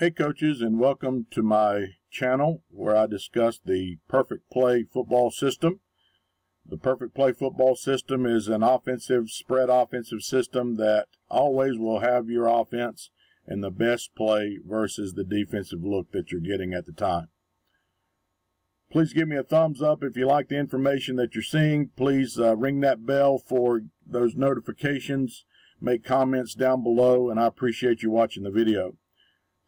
Hey coaches, and welcome to my channel where I discuss the perfect play football system. The perfect play football system is an offensive, spread offensive system that always will have your offense in the best play versus the defensive look that you're getting at the time. Please give me a thumbs up if you like the information that you're seeing. Please ring that bell for those notifications. Make comments down below, and I appreciate you watching the video.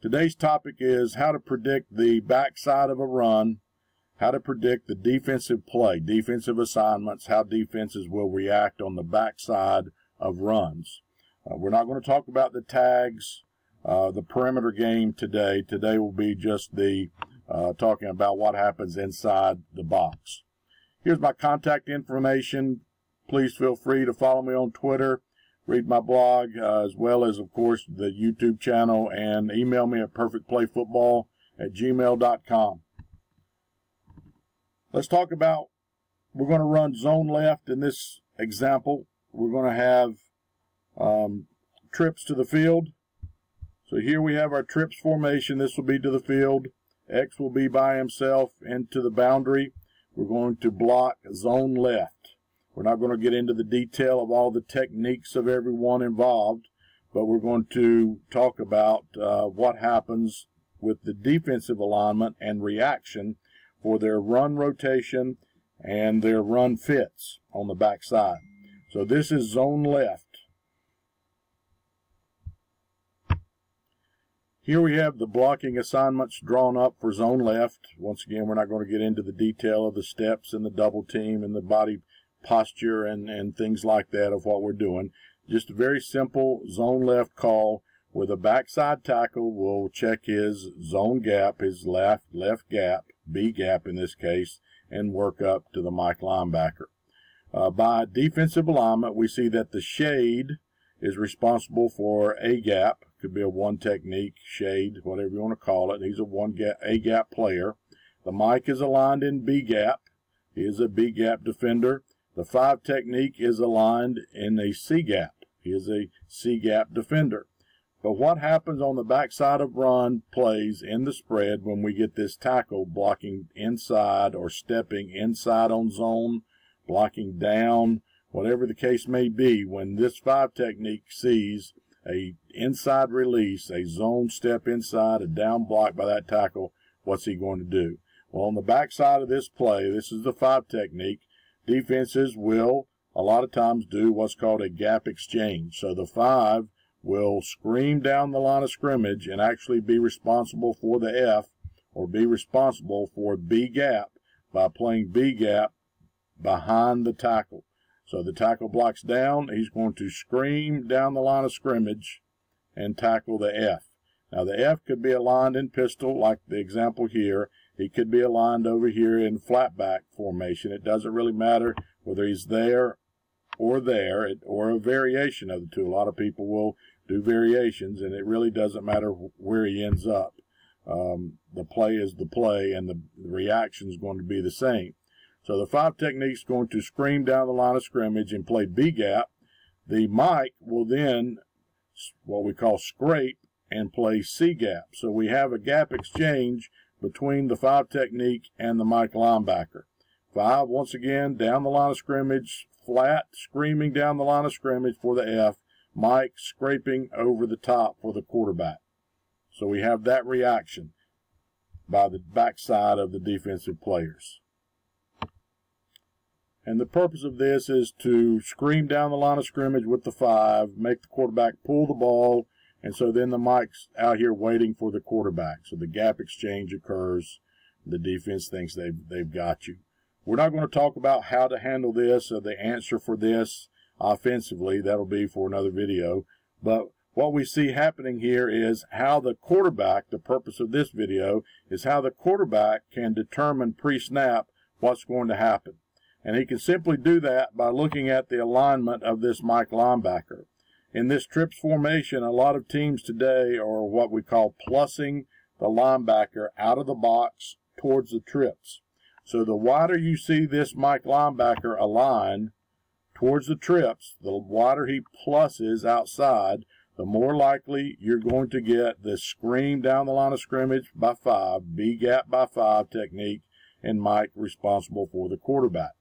Today's topic is how to predict the backside of a run, how to predict the defensive play, defensive assignments, how defenses will react on the backside of runs. We're not going to talk about the tags, the perimeter game today. Today will be just the talking about what happens inside the box. Here's my contact information. Please feel free to follow me on Twitter. Read my blog, as well as, of course, the YouTube channel, and email me at perfectplayfootball@gmail.com. Let's talk about, we're going to run zone left in this example. We're going to have trips to the field. So here we have our trips formation. This will be to the field. X will be by himself into the boundary. We're going to block zone left. We're not going to get into the detail of all the techniques of everyone involved, but we're going to talk about what happens with the defensive alignment and reaction for their run rotation and their run fits on the backside. So this is zone left. Here we have the blocking assignments drawn up for zone left. Once again, we're not going to get into the detail of the steps and the double team and the body posture and things like that of what we're doing. Just a very simple zone left call where the backside tackle will check his zone gap, his left gap, B gap in this case, and work up to the Mike linebacker. By defensive alignment, we see that the shade is responsible for A gap. Could be a one technique, shade, whatever you want to call it. He's a A gap player. The Mike is aligned in B gap. He is a B gap defender. The 5 technique is aligned in a C gap. He is a C gap defender. But what happens on the backside of run plays in the spread when we get this tackle blocking inside or stepping inside on zone, blocking down, whatever the case may be, when this 5 technique sees a inside release, a zone step inside, a down block by that tackle, what's he going to do? Well, on the backside of this play, this is the 5 technique, defenses will a lot of times do what's called a gap exchange. So the 5 will scream down the line of scrimmage and actually be responsible for the F, or be responsible for B gap by playing B gap behind the tackle. So the tackle blocks down, he's going to scream down the line of scrimmage and tackle the F. Now the F could be aligned in pistol like the example here. He could be aligned over here in flatback formation. It doesn't really matter whether he's there, or a variation of the two. A lot of people will do variations, and it really doesn't matter where he ends up. The play is the play, and the reaction is going to be the same. So the 5 technique is going to scream down the line of scrimmage and play B gap. The Mike will then, what we call scrape, and play C gap. So we have a gap exchange between the 5 technique and the Mike linebacker. 5, once again, down the line of scrimmage, flat, screaming down the line of scrimmage for the F. Mike scraping over the top for the quarterback. So we have that reaction by the backside of the defensive players. And the purpose of this is to scream down the line of scrimmage with the 5, make the quarterback pull the ball, and so then the Mike's out here waiting for the quarterback. So the gap exchange occurs. The defense thinks they've got you. We're not going to talk about how to handle this or the answer for this offensively. That'll be for another video. But what we see happening here is how the quarterback, the purpose of this video, is how the quarterback can determine pre-snap what's going to happen. And he can simply do that by looking at the alignment of this Mike linebacker. In this trips formation, a lot of teams today are what we call plussing the linebacker out of the box towards the trips. So the wider you see this Mike linebacker align towards the trips, the wider he plusses outside, the more likely you're going to get the scream down the line of scrimmage by 5, B-gap by 5 technique, and Mike responsible for the quarterback.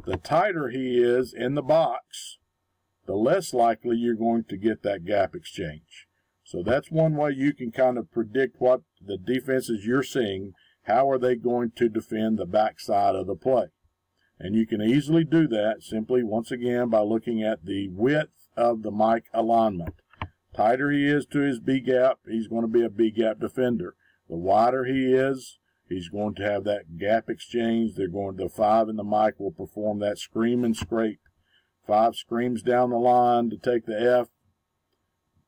The tighter he is in the box, the less likely you're going to get that gap exchange. So that's one way you can kind of predict what the defenses you're seeing, how are they going to defend the backside of the play. And you can easily do that simply, once again, by looking at the width of the Mike alignment. Tighter he is to his B-gap, he's going to be a B-gap defender. The wider he is, he's going to have that gap exchange. The 5 in the Mike will perform that scream and scrape. 5 screams down the line to take the F.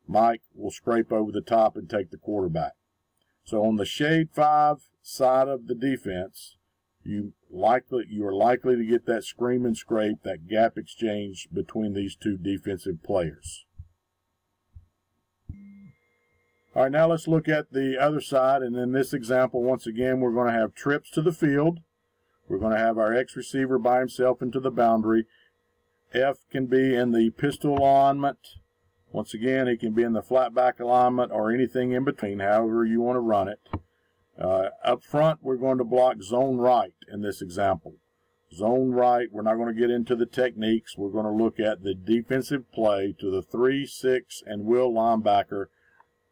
Mike will scrape over the top and take the quarterback. So on the shade 5 side of the defense, you are likely to get that scream and scrape, that gap exchange between these two defensive players. All right, now let's look at the other side. And in this example, once again, we're going to have trips to the field. We're going to have our X receiver by himself into the boundary. F can be in the pistol alignment. Once again, he can be in the flat back alignment or anything in between, however you want to run it. Up front, we're going to block zone right in this example. Zone right, we're not going to get into the techniques. We're going to look at the defensive play to the 3, 6, and will linebacker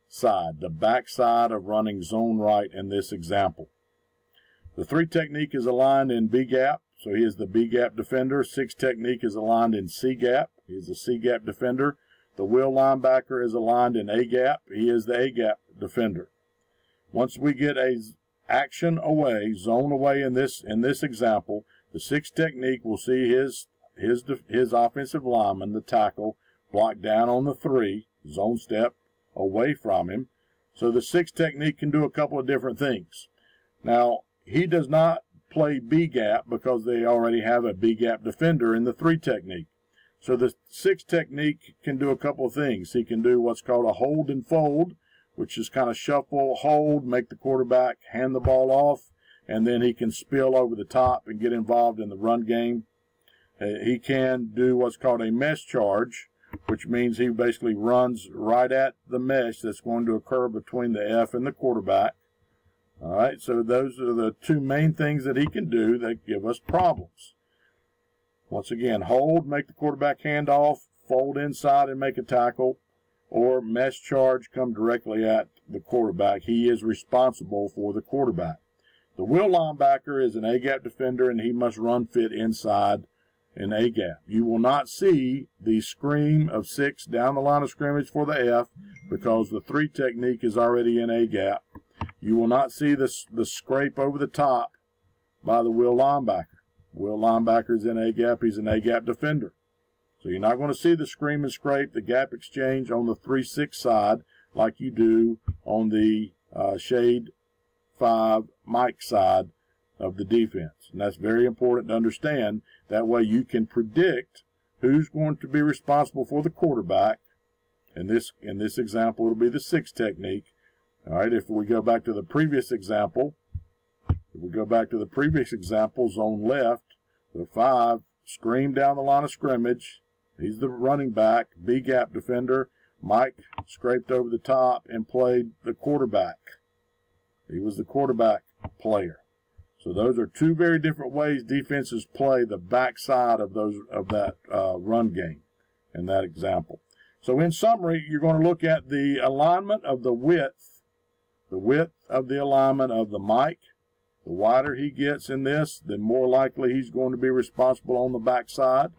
side, the back side of running zone right in this example. The 3 technique is aligned in B-gap, so he is the B-gap defender. 6 technique is aligned in C-gap. He is the C-gap defender. The will linebacker is aligned in A-gap. He is the A-gap defender. Once we get a action away, zone away in this example, the 6 technique will see his offensive lineman, the tackle, block down on the 3, zone step away from him. So the 6 technique can do a couple of different things. Now, he does not play B-gap because they already have a B-gap defender in the 3 technique. So the 6 technique can do a couple of things. He can do what's called a hold and fold, which is kind of shuffle, hold, make the quarterback hand the ball off, and then he can spill over the top and get involved in the run game. He can do what's called a mesh charge, which means he basically runs right at the mesh that's going to occur between the F and the quarterback. All right, so those are the 2 main things that he can do that give us problems. Once again, hold, make the quarterback hand off, fold inside and make a tackle, or mesh charge, come directly at the quarterback. He is responsible for the quarterback. The will linebacker is an A-gap defender, and he must run fit inside an A-gap. You will not see the scream of 6 down the line of scrimmage for the F because the 3 technique is already in A-gap. You will not see the scrape over the top by the will linebacker. Will linebacker is in A-gap. He's an A-gap defender. So you're not going to see the scream and scrape, the gap exchange on the 3-6 side like you do on the shade 5 Mike side of the defense. And that's very important to understand. That way you can predict who's going to be responsible for the quarterback. In this example, it'll be the 6 technique. All right, if we go back to the previous example, zone left, the 5 scream down the line of scrimmage. He's the running back, B-gap defender. Mike scraped over the top and played the quarterback. He was the quarterback player. So those are 2 very different ways defenses play the backside of that run game in that example. So in summary, you're going to look at the alignment of the width of the alignment of the Mike. The wider he gets in this, the more likely he's going to be responsible on the backside.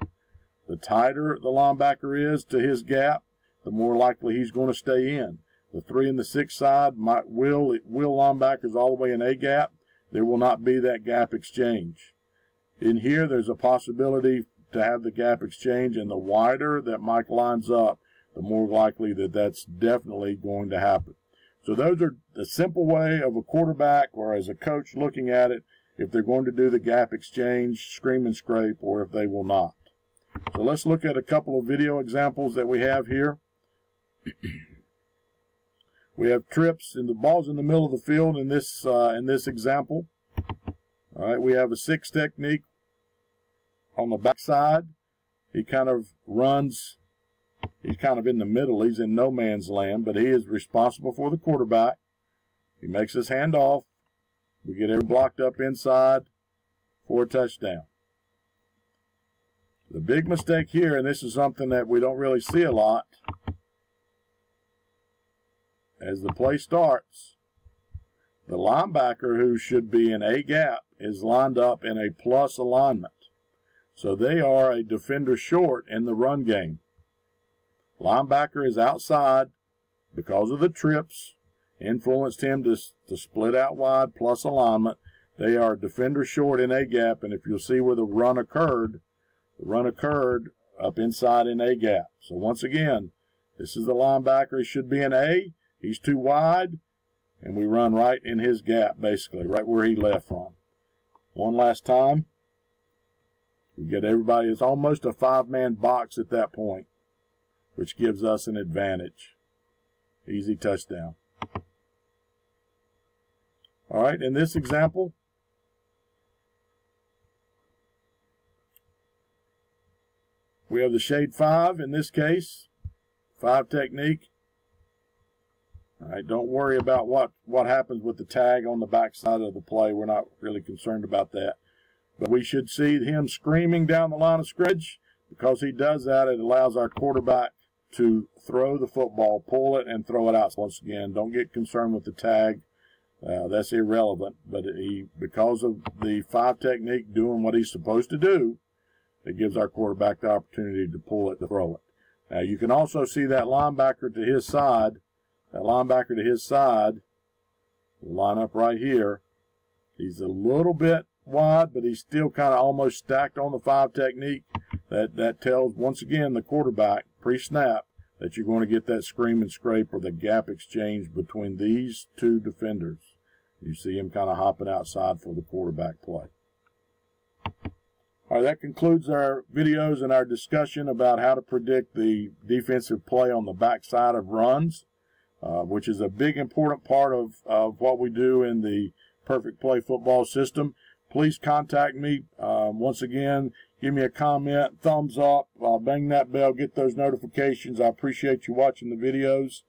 The tighter the linebacker is to his gap, the more likely he's going to stay in. The 3 and the 6 side, will linebackers all the way in A-gap, there will not be that gap exchange. In here, there's a possibility to have the gap exchange, and the wider that Mike lines up, the more likely that that's definitely going to happen. So those are the simple way of a quarterback or as a coach looking at it, if they're going to do the gap exchange, scream and scrape, or if they will not. So let's look at a couple of video examples that we have here. We have trips, and the ball's in the middle of the field in this example. All right, we have a 6 technique on the backside. He kind of runs He's kind of in the middle. He's in no man's land, but he is responsible for the quarterback. He makes his hand off. We get him blocked up inside for a touchdown. The big mistake here, and this is something that we don't really see a lot, as the play starts, the linebacker, who should be in A gap, is lined up in a plus alignment. So they are a defender short in the run game. Linebacker is outside because of the trips, influenced him to split out wide plus alignment. They are defender short in A gap, and if you'll see where the run occurred up inside in A gap. So once again, this is the linebacker. He should be in A. He's too wide, and we run right in his gap, basically, right where he left from. One last time. We get everybody. It's almost a 5-man box at that point, which gives us an advantage. Easy touchdown. All right, in this example, we have the shade 5 in this case, 5 technique. All right, don't worry about what happens with the tag on the backside of the play. We're not really concerned about that. But we should see him screaming down the line of scrimmage. Because he does that, it allows our quarterback to throw the football, pull it, and throw it out. Once again, don't get concerned with the tag. That's irrelevant. But because of the 5 technique doing what he's supposed to do, it gives our quarterback the opportunity to pull it, to throw it. Now, you can also see that linebacker to his side. That linebacker to his side will line up right here. He's a little bit wide, but he's still kind of almost stacked on the 5 technique. That tells, once again, the quarterback, pre-snap, that you're going to get that scream and scrape or the gap exchange between these 2 defenders. You see him kind of hopping outside for the quarterback play. All right, that concludes our videos and our discussion about how to predict the defensive play on the backside of runs, which is a big, important part of what we do in the Perfect Play Football system. Please contact me. Once again, give me a comment, thumbs up, bang that bell, get those notifications. I appreciate you watching the videos.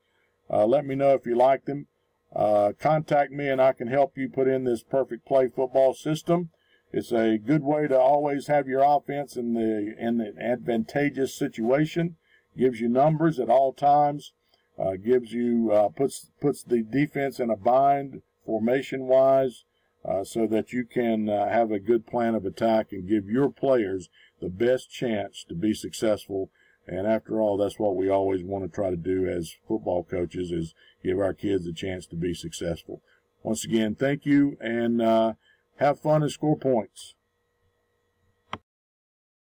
Let me know if you like them. Contact me and I can help you put in this Perfect Play Football system. It's a good way to always have your offense in the advantageous situation. Gives you numbers at all times. Gives you puts the defense in a bind formation-wise, so that you can have a good plan of attack and give your players the best chance to be successful. And after all, that's what we always want to try to do as football coaches, is give our kids a chance to be successful. Once again, thank you, and have fun and score points.